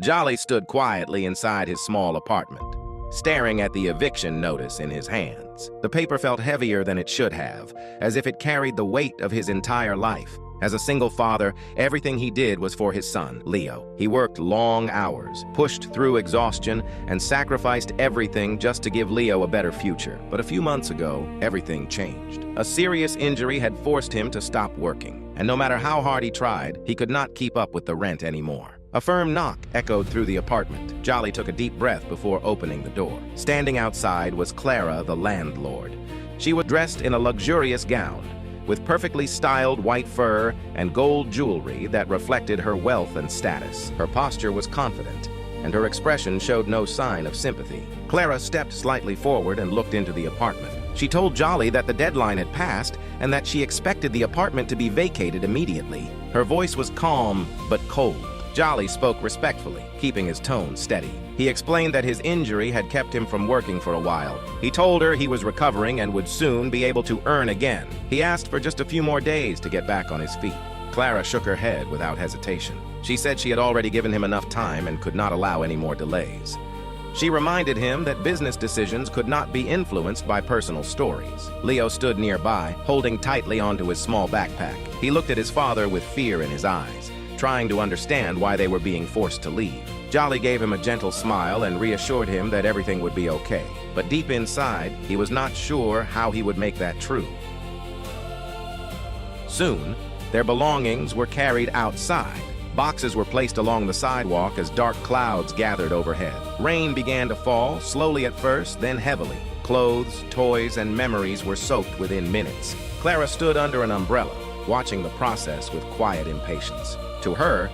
Jolly stood quietly inside his small apartment, staring at the eviction notice in his hands. The paper felt heavier than it should have, as if it carried the weight of his entire life. As a single father, everything he did was for his son, Leo. He worked long hours, pushed through exhaustion, and sacrificed everything just to give Leo a better future. But a few months ago, everything changed. A serious injury had forced him to stop working, and no matter how hard he tried, he could not keep up with the rent anymore. A firm knock echoed through the apartment. Jolly took a deep breath before opening the door. Standing outside was Clara, the landlord. She was dressed in a luxurious gown, with perfectly styled white fur and gold jewelry that reflected her wealth and status. Her posture was confident, and her expression showed no sign of sympathy. Clara stepped slightly forward and looked into the apartment. She told Jolly that the deadline had passed and that she expected the apartment to be vacated immediately. Her voice was calm but cold. Jolly spoke respectfully, keeping his tone steady. He explained that his injury had kept him from working for a while. He told her he was recovering and would soon be able to earn again. He asked for just a few more days to get back on his feet. Clara shook her head without hesitation. She said she had already given him enough time and could not allow any more delays. She reminded him that business decisions could not be influenced by personal stories. Leo stood nearby, holding tightly onto his small backpack. He looked at his father with fear in his eyes, trying to understand why they were being forced to leave. Jolly gave him a gentle smile and reassured him that everything would be okay. But deep inside, he was not sure how he would make that true. Soon, their belongings were carried outside. Boxes were placed along the sidewalk as dark clouds gathered overhead. Rain began to fall, slowly at first, then heavily. Clothes, toys, and memories were soaked within minutes. Clara stood under an umbrella, watching the process with quiet impatience. To her,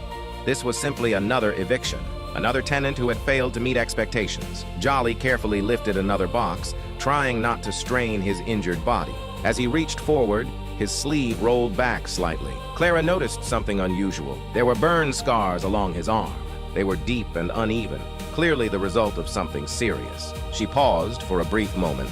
this was simply another eviction, another tenant who had failed to meet expectations. Jolly carefully lifted another box, trying not to strain his injured body. As he reached forward, his sleeve rolled back slightly. Clara noticed something unusual. There were burn scars along his arm. They were deep and uneven, clearly the result of something serious. She paused for a brief moment,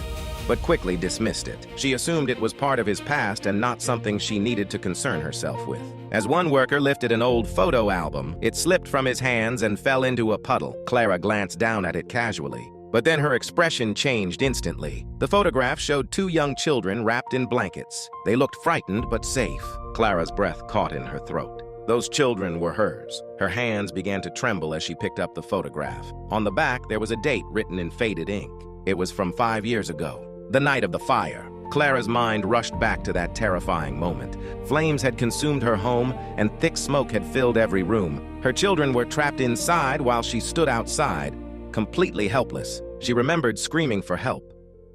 but quickly dismissed it. She assumed it was part of his past and not something she needed to concern herself with. As one worker lifted an old photo album, it slipped from his hands and fell into a puddle. Clara glanced down at it casually, but then her expression changed instantly. The photograph showed two young children wrapped in blankets. They looked frightened but safe. Clara's breath caught in her throat. Those children were hers. Her hands began to tremble as she picked up the photograph. On the back, there was a date written in faded ink. It was from 5 years ago, the night of the fire. Clara's mind rushed back to that terrifying moment. Flames had consumed her home, and thick smoke had filled every room. Her children were trapped inside while she stood outside, completely helpless. She remembered screaming for help,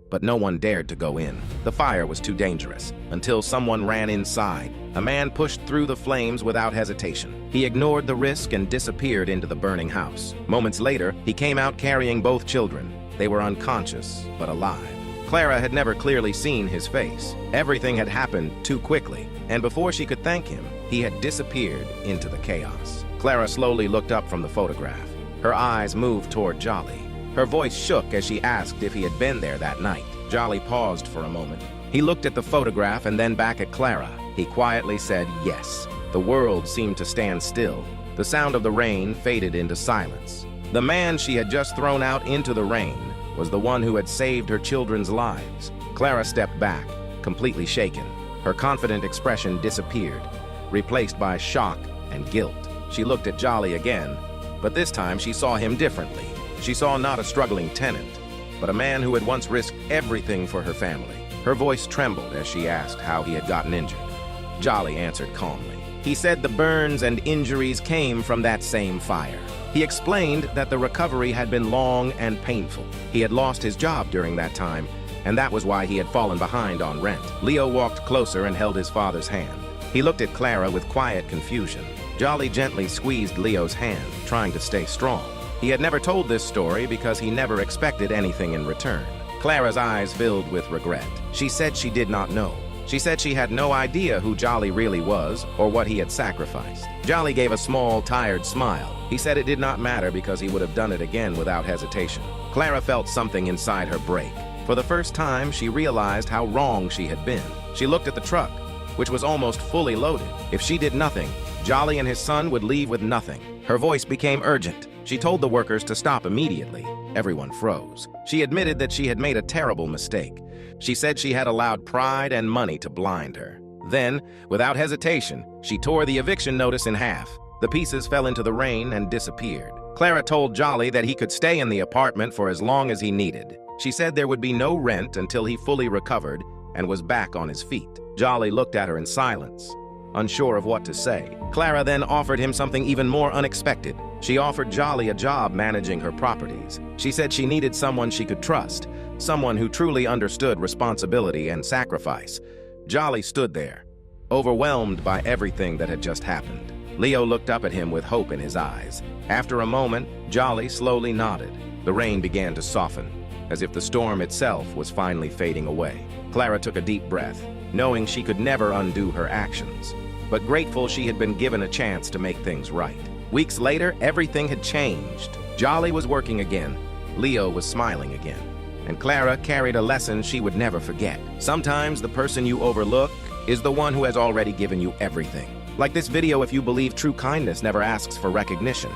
but no one dared to go in. The fire was too dangerous, until someone ran inside. A man pushed through the flames without hesitation. He ignored the risk and disappeared into the burning house. Moments later, he came out carrying both children. They were unconscious, but alive. Clara had never clearly seen his face. Everything had happened too quickly, and before she could thank him, he had disappeared into the chaos. Clara slowly looked up from the photograph. Her eyes moved toward Jolly. Her voice shook as she asked if he had been there that night. Jolly paused for a moment. He looked at the photograph and then back at Clara. He quietly said yes. The world seemed to stand still. The sound of the rain faded into silence. The man she had just thrown out into the rain was the one who had saved her children's lives. Clara stepped back, completely shaken. Her confident expression disappeared, replaced by shock and guilt. She looked at Jolly again, but this time she saw him differently. She saw not a struggling tenant, but a man who had once risked everything for her family. Her voice trembled as she asked how he had gotten injured. Jolly answered calmly. He said the burns and injuries came from that same fire. He explained that the recovery had been long and painful. He had lost his job during that time, and that was why he had fallen behind on rent. Leo walked closer and held his father's hand. He looked at Clara with quiet confusion. Jolly gently squeezed Leo's hand, trying to stay strong. He had never told this story because he never expected anything in return. Clara's eyes filled with regret. She said she did not know. She said she had no idea who Jolly really was or what he had sacrificed. Jolly gave a small, tired smile. He said it did not matter because he would have done it again without hesitation. Clara felt something inside her break. For the first time, she realized how wrong she had been. She looked at the truck, which was almost fully loaded. If she did nothing, Jolly and his son would leave with nothing. Her voice became urgent. She told the workers to stop immediately. Everyone froze. She admitted that she had made a terrible mistake. She said she had allowed pride and money to blind her. Then, without hesitation, she tore the eviction notice in half. The pieces fell into the rain and disappeared. Clara told Jolly that he could stay in the apartment for as long as he needed. She said there would be no rent until he fully recovered and was back on his feet. Jolly looked at her in silence, unsure of what to say. Clara then offered him something even more unexpected. She offered Jolly a job managing her properties. She said she needed someone she could trust, someone who truly understood responsibility and sacrifice. Jolly stood there, overwhelmed by everything that had just happened. Leo looked up at him with hope in his eyes. After a moment, Jolly slowly nodded. The rain began to soften, as if the storm itself was finally fading away. Clara took a deep breath, knowing she could never undo her actions, but grateful she had been given a chance to make things right. Weeks later, everything had changed. Jolly was working again, Leo was smiling again, and Clara carried a lesson she would never forget. Sometimes the person you overlook is the one who has already given you everything. Like this video, if you believe true kindness never asks for recognition.